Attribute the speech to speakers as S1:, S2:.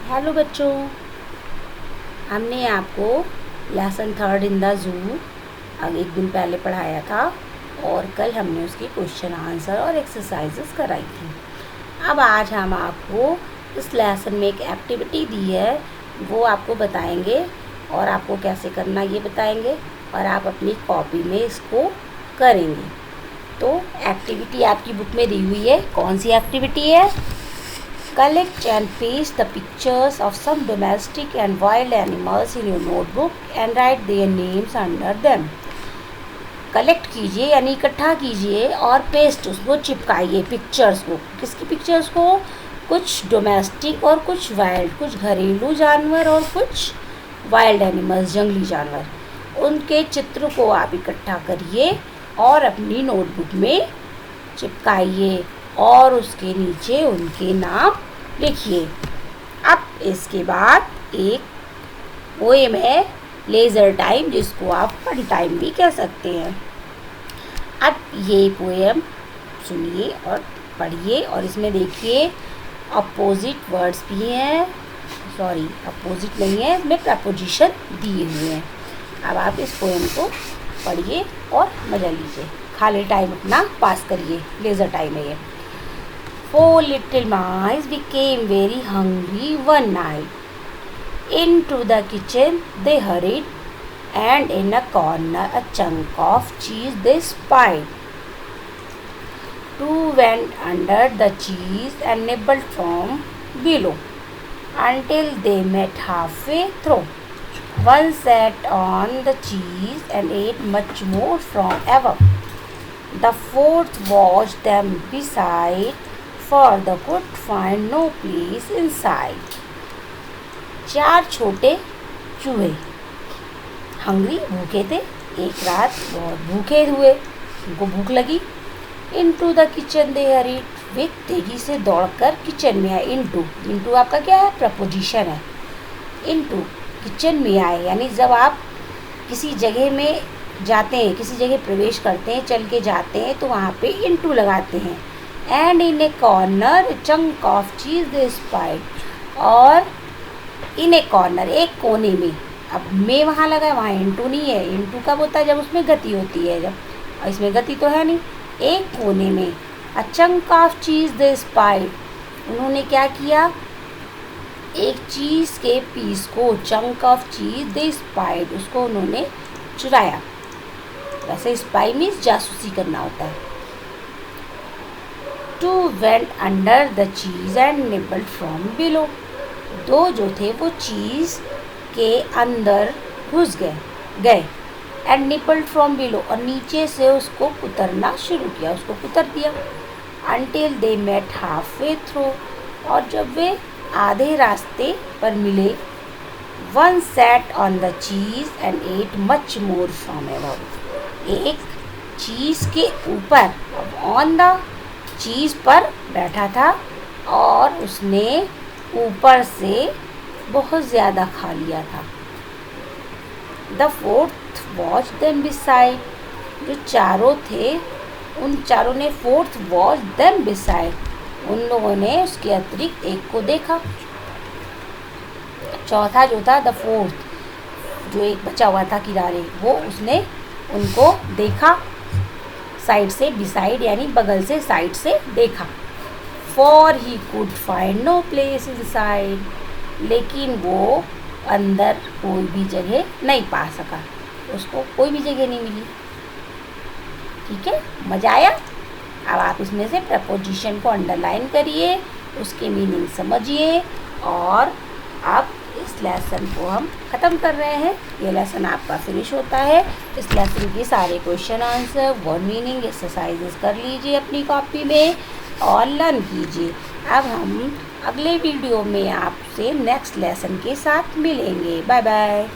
S1: Hello बच्चों, हमने आपको lesson third in the zoo एक दिन पहले पढ़ाया था और कल हमने उसके क्वेश्चन आंसर और एक्सरसाइजेस कराई थी। अब आज हम आपको इस लेसन में एक एक्टिविटी दी है, वो आपको बताएंगे और आपको कैसे करना ये बताएंगे और आप अपनी कॉपी में इसको करेंगे। तो एक्टिविटी आपकी बुक में दी हुई है। कौन सी एक्टिविटी है? Collect and paste the pictures of some domestic and wild animals in your notebook and write their names under them. Collect कीजिए यानी इकट्ठा कीजिए और पेस्ट उसको चिपकाइए पिक्चर्स को। किसकी पिक्चर्स को? कुछ डोमेस्टिक और कुछ वाइल्ड, कुछ घरेलू जानवर और कुछ वाइल्ड एनिमल्स, जंगली जानवर। उनके चित्र को आप इकट्ठा करिए और अपनी नोटबुक में चिपकाइए और उसके नीचे उनके नाम लिखिए। अब इसके बाद एक पोएम है लेज़र टाइम, जिसको आप फन टाइम भी कह सकते हैं। अब ये पोएम सुनिए और पढ़िए और इसमें देखिए अपोजिट वर्ड्स भी हैं, अपोजिट नहीं है, इसमें प्रपोजिशन दिए हुए हैं। अब आप इस पोएम को पढ़िए और मज़ा लीजिए, खाली टाइम अपना पास करिए। लेज़र टाइम है ये। Four little mice became very hungry one night. Into the kitchen they hurried, and in a corner a chunk of cheese they spied. Two went under the cheese and nibbled from below until they met halfway through. One sat on the cheese and ate much more from above. The fourth watched them beside, for the could find no place inside. चार छोटे चूहे hungry भूखे थे, एक रात बहुत भूखे हुए, उनको भूख लगी। Into the kitchen they hurried, वे तेजी से दौड़कर किचन में आए। इनटू आपका क्या है? प्रपोजिशन है। इनटू किचन में आए यानी जब आप किसी जगह में जाते हैं, किसी जगह प्रवेश करते हैं, चल के जाते हैं, तो वहाँ पे इनटू लगाते हैं। And in A corner chunk of चीज दे स्पाइड, और इन ए कॉर्नर एक कोने में, अब मैं वहाँ लगा, वहाँ इनटू नहीं है। इनटू कब होता है? जब उसमें गति होती है, जब इसमें गति तो है नहीं। एक कोने में अ चंक ऑफ चीज दे स्पाइड, उन्होंने क्या किया? एक चीज़ के पीस को, चंक ऑफ चीज दे स्पाइड, उसको उन्होंने चुराया। वैसे स्पाई मीन्स जासूसी करना होता है। Two went under the cheese and nibbled from below. दो जो थे वो चीज़ के अंदर घुस गए and nibbled from below, और नीचे से उसको कुतरना शुरू किया, उसको कुतर दिया। Until they met halfway through, और जब वे आधे रास्ते पर मिले, one sat on the cheese and ate much more from above. एक चीज़ के ऊपर, ऑन द चीज़ पर बैठा था और उसने ऊपर से बहुत ज़्यादा खा लिया था। The fourth watch them beside, जो चारों थे उन चारों ने फोर्थ वॉच देम बिसाइड, उन लोगों ने उसके अतिरिक्त एक को देखा। चौथा जो था द फोर्थ, जो एक बचा हुआ था किनारे, वो उसने उनको देखा साइड से, बिसाइड यानी बगल से, साइड से देखा। For he could find no place inside, लेकिन वो अंदर कोई भी जगह नहीं पा सका, उसको कोई भी जगह नहीं मिली। ठीक है, मज़ा आया? अब आप इसमें से प्रपोजिशन को अंडरलाइन करिए, उसके मीनिंग समझिए, और आप इस लेसन को हम ख़त्म कर रहे हैं। ये लेसन आपका फिनिश होता है। इस लेसन के सारे question answer, word meaning, exercises कर लीजिए अपनी कॉपी में और लर्न कीजिए। अब हम अगले वीडियो में आपसे नेक्स्ट लेसन के साथ मिलेंगे। Bye bye.